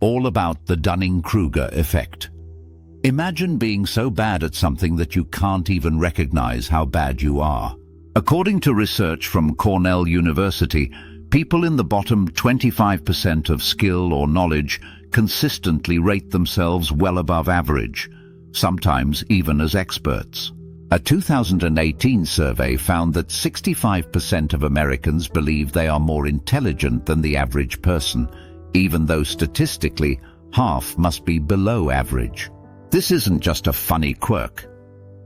all about the Dunning-Kruger effect. Imagine being so bad at something that you can't even recognize how bad you are. According to research from Cornell University, people in the bottom 25% of skill or knowledge consistently rate themselves well above average, sometimes even as experts. A 2018 survey found that 65% of Americans believe they are more intelligent than the average person, even though statistically, half must be below average. This isn't just a funny quirk.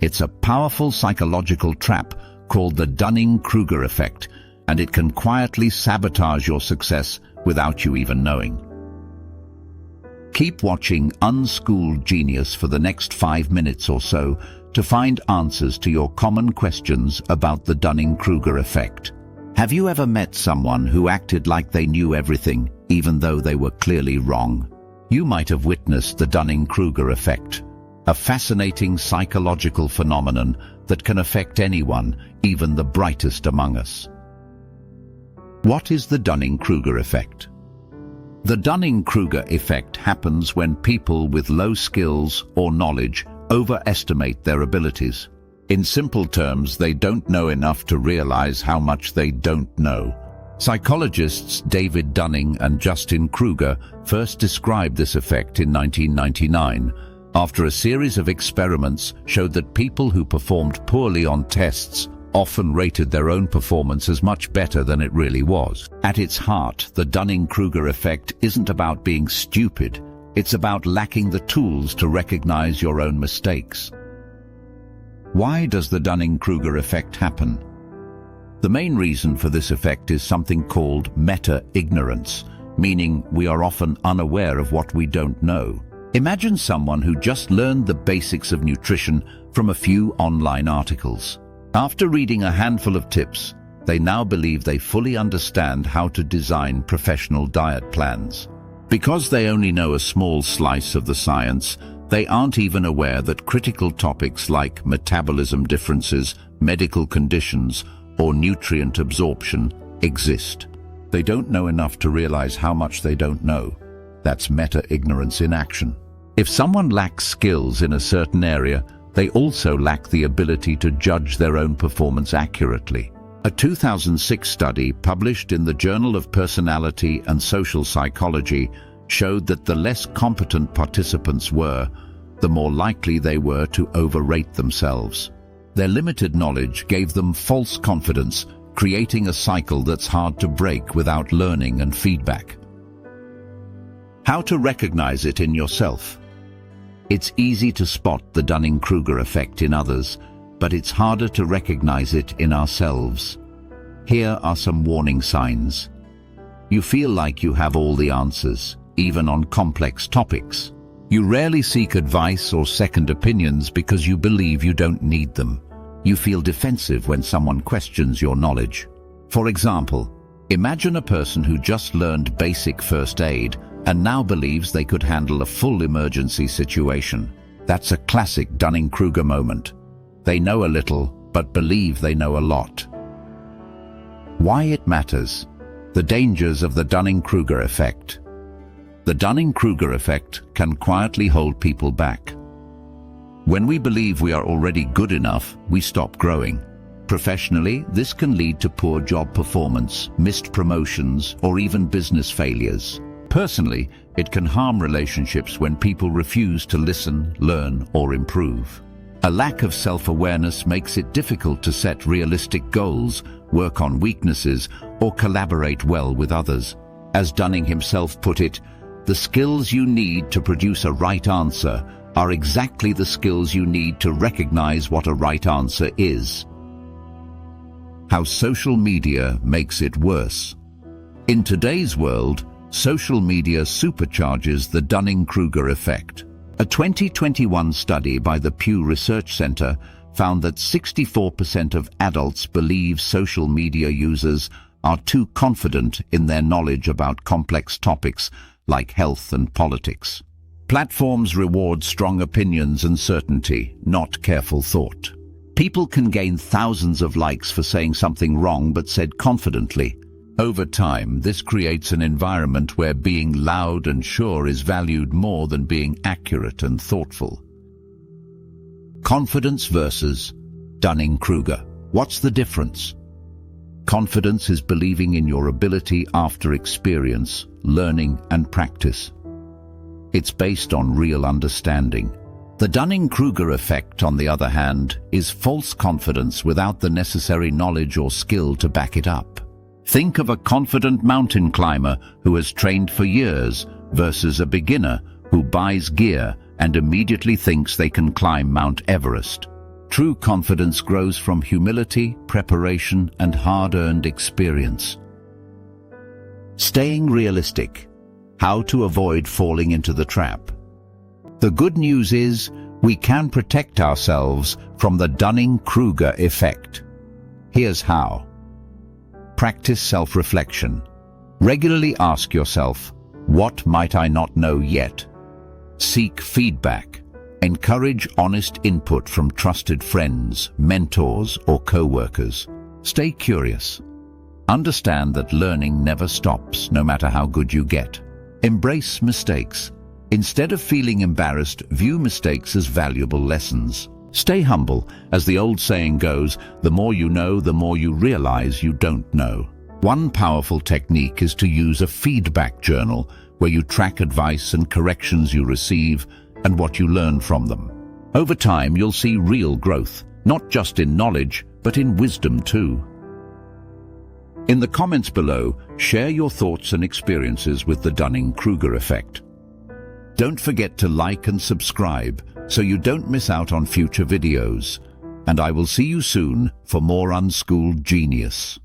It's a powerful psychological trap called the Dunning-Kruger effect, and it can quietly sabotage your success without you even knowing. Keep watching Unschooled Genius for the next 5 minutes or so to find answers to your common questions about the Dunning-Kruger effect. Have you ever met someone who acted like they knew everything, even though they were clearly wrong? You might have witnessed the Dunning-Kruger effect, a fascinating psychological phenomenon that can affect anyone, even the brightest among us. What is the Dunning-Kruger effect? The Dunning-Kruger effect happens when people with low skills or knowledge overestimate their abilities. In simple terms, they don't know enough to realize how much they don't know. Psychologists David Dunning and Justin Kruger first described this effect in 1999, after a series of experiments showed that people who performed poorly on tests often rated their own performance as much better than it really was. At its heart, the Dunning-Kruger effect isn't about being stupid. It's about lacking the tools to recognize your own mistakes. Why does the Dunning-Kruger effect happen? The main reason for this effect is something called meta-ignorance, meaning we are often unaware of what we don't know. Imagine someone who just learned the basics of nutrition from a few online articles. After reading a handful of tips, they now believe they fully understand how to design professional diet plans. Because they only know a small slice of the science, they aren't even aware that critical topics like metabolism differences, medical conditions, or nutrient absorption exist. They don't know enough to realize how much they don't know. That's meta-ignorance in action. If someone lacks skills in a certain area, they also lack the ability to judge their own performance accurately. A 2006 study published in the Journal of Personality and Social Psychology showed that the less competent participants were, the more likely they were to overrate themselves. Their limited knowledge gave them false confidence, creating a cycle that's hard to break without learning and feedback. How to recognize it in yourself? It's easy to spot the Dunning-Kruger effect in others, but it's harder to recognize it in ourselves. Here are some warning signs. You feel like you have all the answers, even on complex topics. You rarely seek advice or second opinions because you believe you don't need them. You feel defensive when someone questions your knowledge. For example, imagine a person who just learned basic first aid and now believes they could handle a full emergency situation. That's a classic Dunning-Kruger moment. They know a little, but believe they know a lot. Why it matters. The dangers of the Dunning-Kruger effect. The Dunning-Kruger effect can quietly hold people back. When we believe we are already good enough, we stop growing. Professionally, this can lead to poor job performance, missed promotions, or even business failures. Personally, it can harm relationships when people refuse to listen, learn, or improve. A lack of self-awareness makes it difficult to set realistic goals, work on weaknesses, or collaborate well with others. As Dunning himself put it, the skills you need to produce a right answer are exactly the skills you need to recognize what a right answer is. How social media makes it worse. In today's world, social media supercharges the Dunning-Kruger effect. A 2021 study by the Pew Research Center found that 64% of adults believe social media users are too confident in their knowledge about complex topics like health and politics. Platforms reward strong opinions and certainty, not careful thought. People can gain thousands of likes for saying something wrong but said confidently. Over time, this creates an environment where being loud and sure is valued more than being accurate and thoughtful. Confidence versus Dunning-Kruger. What's the difference? Confidence is believing in your ability after experience, learning, and practice. It's based on real understanding. The Dunning-Kruger effect, on the other hand, is false confidence without the necessary knowledge or skill to back it up. Think of a confident mountain climber who has trained for years versus a beginner who buys gear and immediately thinks they can climb Mount Everest. True confidence grows from humility, preparation, and hard-earned experience. Staying realistic. How to avoid falling into the trap. The good news is we can protect ourselves from the Dunning-Kruger effect. Here's how. Practice self-reflection. Regularly ask yourself, what might I not know yet? Seek feedback. Encourage honest input from trusted friends, mentors, or co-workers. Stay curious. Understand that learning never stops, no matter how good you get. Embrace mistakes. Instead of feeling embarrassed, view mistakes as valuable lessons. Stay humble. As the old saying goes, the more you know, the more you realize you don't know. One powerful technique is to use a feedback journal where you track advice and corrections you receive and what you learn from them. Over time, you'll see real growth, not just in knowledge, but in wisdom too. In the comments below, share your thoughts and experiences with the Dunning-Kruger effect. Don't forget to like and subscribe so you don't miss out on future videos. And I will see you soon for more Unschooled Genius.